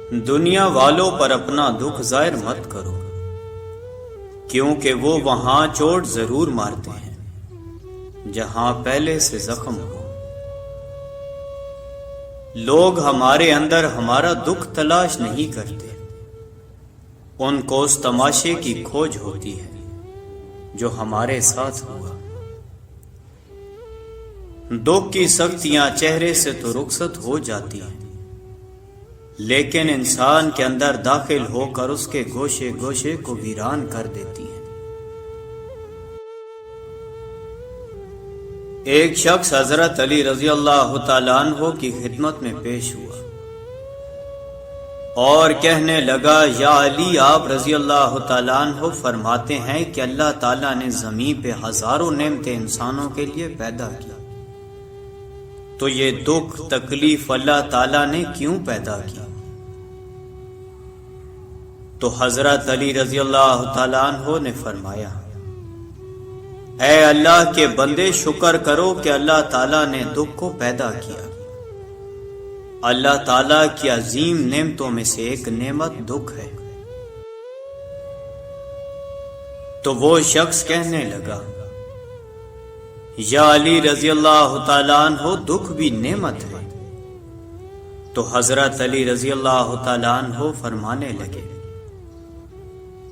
دنیا والوں پر اپنا دکھ ظاہر مت کرو، کیونکہ وہ وہاں چوٹ ضرور مارتے ہیں جہاں پہلے سے زخم ہو۔ لوگ ہمارے اندر ہمارا دکھ تلاش نہیں کرتے، ان کو اس تماشے کی کھوج ہوتی ہے جو ہمارے ساتھ ہوا۔ دکھ کی سختیاں چہرے سے تو رخصت ہو جاتی ہیں، لیکن انسان کے اندر داخل ہو کر اس کے گوشے گوشے کو ویران کر دیتی ہیں۔ ایک شخص حضرت علی رضی اللہ تعالیٰ عنہ کی خدمت میں پیش ہوا اور کہنے لگا، یا علی، آپ رضی اللہ تعالیٰ عنہ فرماتے ہیں کہ اللہ تعالیٰ نے زمین پہ ہزاروں نعمتیں انسانوں کے لیے پیدا کی، تو یہ دکھ تکلیف اللہ تعالیٰ نے کیوں پیدا کی؟ تو حضرت علی رضی اللہ تعالیٰ عنہ نے فرمایا، اے اللہ کے بندے، شکر کرو کہ اللہ تعالیٰ نے دکھ کو پیدا کیا۔ اللہ تعالیٰ کی عظیم نعمتوں میں سے ایک نعمت دکھ ہے۔ تو وہ شخص کہنے لگا، یا علی رضی اللہ تعالیٰ عنہ، دکھ بھی نعمت ہے۔ تو حضرت علی رضی اللہ تعالیٰ عنہ فرمانے لگے،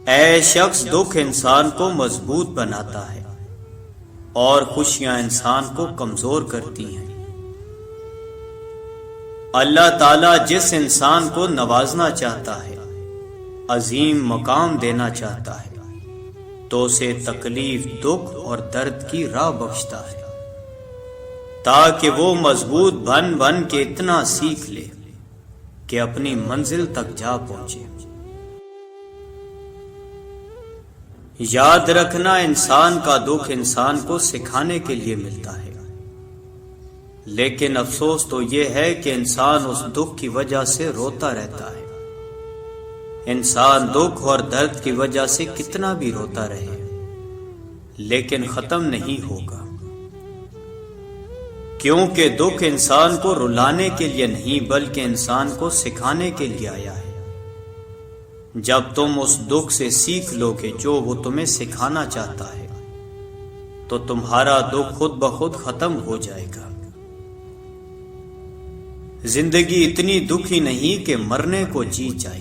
اے شخص، دکھ انسان کو مضبوط بناتا ہے اور خوشیاں انسان کو کمزور کرتی ہیں۔ اللہ تعالیٰ جس انسان کو نوازنا چاہتا ہے، عظیم مقام دینا چاہتا ہے، تو اسے تکلیف، دکھ اور درد کی راہ بخشتا ہے، تاکہ وہ مضبوط بن بن کے اتنا سیکھ لے کہ اپنی منزل تک جا پہنچے۔ یاد رکھنا، انسان کا دکھ انسان کو سکھانے کے لیے ملتا ہے، لیکن افسوس تو یہ ہے کہ انسان اس دکھ کی وجہ سے روتا رہتا ہے۔ انسان دکھ اور درد کی وجہ سے کتنا بھی روتا رہے، لیکن ختم نہیں ہوگا، کیونکہ دکھ انسان کو رلانے کے لیے نہیں بلکہ انسان کو سکھانے کے لیے آیا ہے۔ جب تم اس دکھ سے سیکھ لو گے جو وہ تمہیں سکھانا چاہتا ہے، تو تمہارا دکھ خود بخود ختم ہو جائے گا۔ زندگی اتنی دکھی نہیں کہ مرنے کو جی جائے،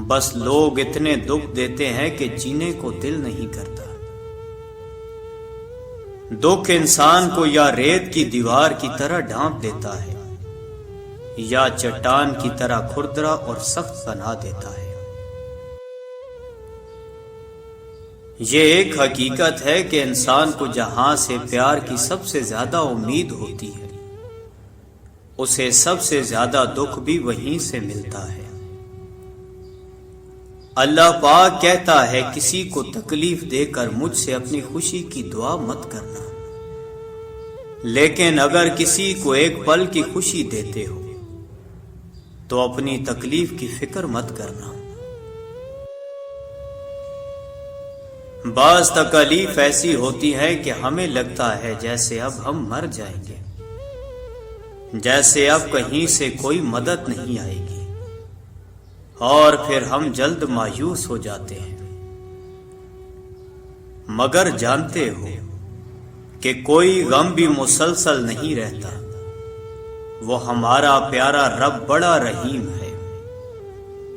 بس لوگ اتنے دکھ دیتے ہیں کہ جینے کو دل نہیں کرتا۔ دکھ انسان کو یا ریت کی دیوار کی طرح ڈھانپ دیتا ہے یا چٹان کی طرح کھردرا اور سخت بنا دیتا ہے۔ یہ ایک حقیقت ہے کہ انسان کو جہاں سے پیار کی سب سے زیادہ امید ہوتی ہے، اسے سب سے زیادہ دکھ بھی وہیں سے ملتا ہے۔ اللہ پاک کہتا ہے، کسی کو تکلیف دے کر مجھ سے اپنی خوشی کی دعا مت کرنا، لیکن اگر کسی کو ایک پل کی خوشی دیتے ہو تو اپنی تکلیف کی فکر مت کرنا۔ بعض تکلیف ایسی ہوتی ہے کہ ہمیں لگتا ہے جیسے اب ہم مر جائیں گے، جیسے اب کہیں سے کوئی مدد نہیں آئے گی، اور پھر ہم جلد مایوس ہو جاتے ہیں۔ مگر جانتے ہو کہ کوئی غم بھی مسلسل نہیں رہتا، وہ ہمارا پیارا رب بڑا رحیم ہے،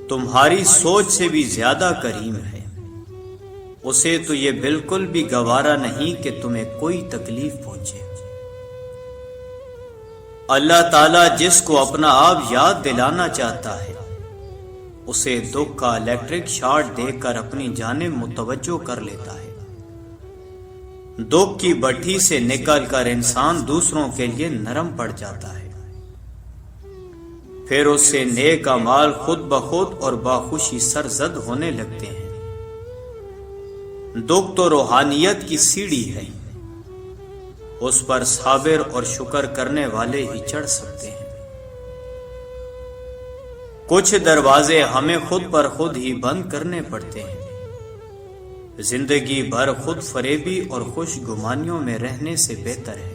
تمہاری سوچ سے بھی زیادہ کریم ہے۔ اسے تو یہ بالکل بھی گوارا نہیں کہ تمہیں کوئی تکلیف پہنچے۔ اللہ تعالیٰ جس کو اپنا آپ یاد دلانا چاہتا ہے، اسے دکھ کا الیکٹرک شارٹ دے کر اپنی جانب متوجہ کر لیتا ہے۔ دکھ کی بھٹی سے نکل کر انسان دوسروں کے لیے نرم پڑ جاتا ہے، پھر اس سے نیک اعمال خود بخود اور باخوشی سرزد ہونے لگتے ہیں۔ دکھ تو روحانیت کی سیڑھی ہے، اس پر صابر اور شکر کرنے والے ہی چڑھ سکتے ہیں۔ کچھ دروازے ہمیں خود پر خود ہی بند کرنے پڑتے ہیں۔ زندگی بھر خود فریبی اور خوش گمانیوں میں رہنے سے بہتر ہے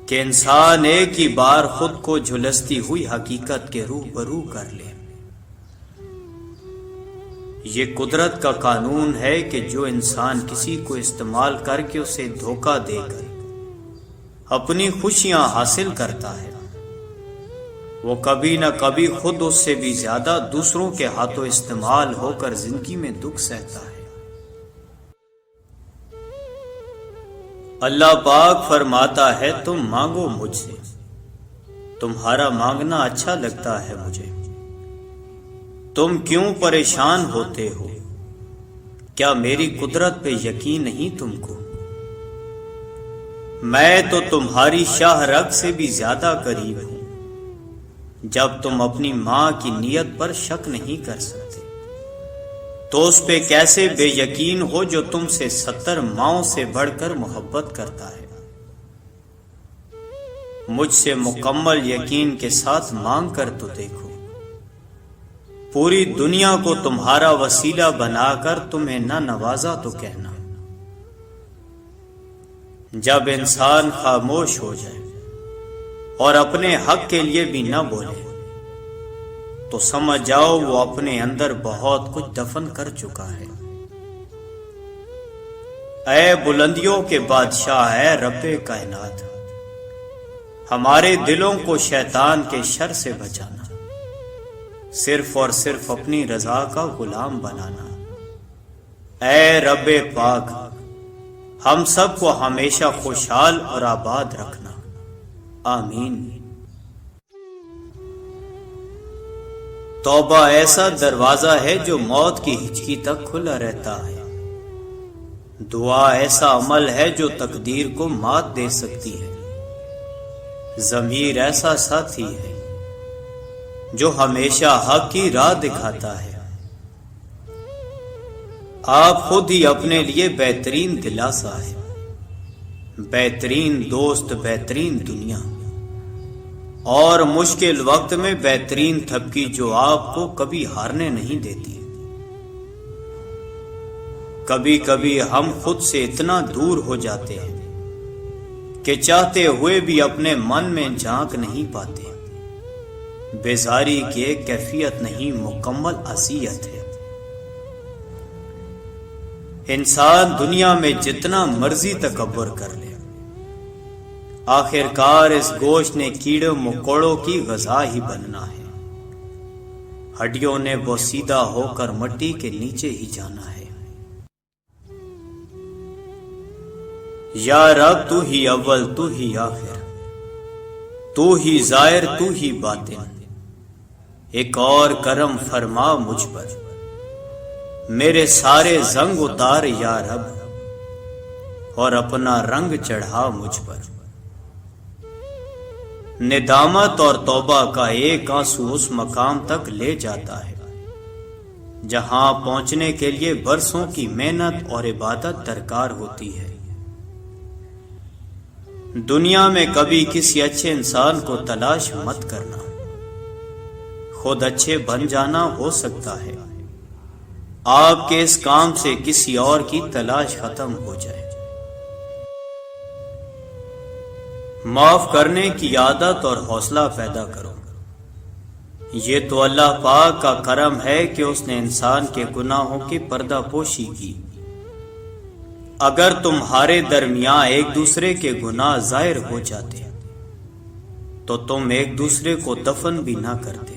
کہ انسان ایک ہی بار خود کو جھلستی ہوئی حقیقت کے روبرو کر لے۔ یہ قدرت کا قانون ہے کہ جو انسان کسی کو استعمال کر کے اسے دھوکہ دے کر اپنی خوشیاں حاصل کرتا ہے، وہ کبھی نہ کبھی خود اس سے بھی زیادہ دوسروں کے ہاتھوں استعمال ہو کر زندگی میں دکھ سہتا ہے۔ اللہ پاک فرماتا ہے تم مانگو مجھ سے، تمہارا مانگنا اچھا لگتا ہے مجھے، تم کیوں پریشان ہوتے ہو؟ کیا میری قدرت پہ یقین نہیں تم کو؟ میں تو تمہاری شاہ رگ سے بھی زیادہ قریب ہوں، جب تم اپنی ماں کی نیت پر شک نہیں کر سکتے تو اس پہ کیسے بے یقین ہو جو تم سے 70 ماؤں سے بڑھ کر محبت کرتا ہے؟ مجھ سے مکمل یقین کے ساتھ مانگ کر تو دیکھو، پوری دنیا کو تمہارا وسیلہ بنا کر تمہیں نہ نوازا تو کہنا۔ جب انسان خاموش ہو جائے اور اپنے حق کے لیے بھی نہ بولے تو سمجھ جاؤ وہ اپنے اندر بہت کچھ دفن کر چکا ہے۔ اے بلندیوں کے بادشاہ، اے رب کائنات، ہمارے دلوں کو شیطان کے شر سے بچانا، صرف اور صرف اپنی رضا کا غلام بنانا۔ اے رب پاک، ہم سب کو ہمیشہ خوشحال اور آباد رکھنا، آمین۔ توبہ ایسا دروازہ ہے جو موت کی ہچکی تک کھلا رہتا ہے۔ دعا ایسا عمل ہے جو تقدیر کو مات دے سکتی ہے۔ ضمیر ایسا ساتھی ہے جو ہمیشہ حق کی راہ دکھاتا ہے۔ آپ خود ہی اپنے لیے بہترین دلاسا ہے، بہترین دوست، بہترین دنیا، اور مشکل وقت میں بہترین تھپکی جو آپ کو کبھی ہارنے نہیں دیتی۔ کبھی کبھی ہم خود سے اتنا دور ہو جاتے ہیں کہ چاہتے ہوئے بھی اپنے من میں جھانک نہیں پاتے۔ بیزاری کی ایک کیفیت نہیں، مکمل اذیت ہے۔ انسان دنیا میں جتنا مرضی تکبر کر لے، آخر کار اس گوشت نے کیڑے مکوڑوں کی غذا ہی بننا ہے۔ ہڈیوں نے بوسیدہ ہو کر مٹی کے نیچے ہی جانا ہے۔ یا رب تو ہی اول، تو ہی آخر، تو ہی ظاہر، تو ہی باطن، ایک اور کرم فرما مجھ پر، میرے سارے زنگ اتار یا رب، اور اپنا رنگ چڑھا مجھ پر۔ ندامت اور توبہ کا ایک آنسو اس مقام تک لے جاتا ہے جہاں پہنچنے کے لیے برسوں کی محنت اور عبادت درکار ہوتی ہے۔ دنیا میں کبھی کسی اچھے انسان کو تلاش مت کرنا، خود اچھے بن جانا ہو سکتا ہے آپ کے اس کام سے کسی اور کی تلاش ختم ہو جائے۔ معاف کرنے کی عادت اور حوصلہ پیدا کرو۔ یہ تو اللہ پاک کا کرم ہے کہ اس نے انسان کے گناہوں کی پردہ پوشی کی۔ اگر تمہارے درمیان ایک دوسرے کے گناہ ظاہر ہو جاتے تو تم ایک دوسرے کو دفن بھی نہ کرتے۔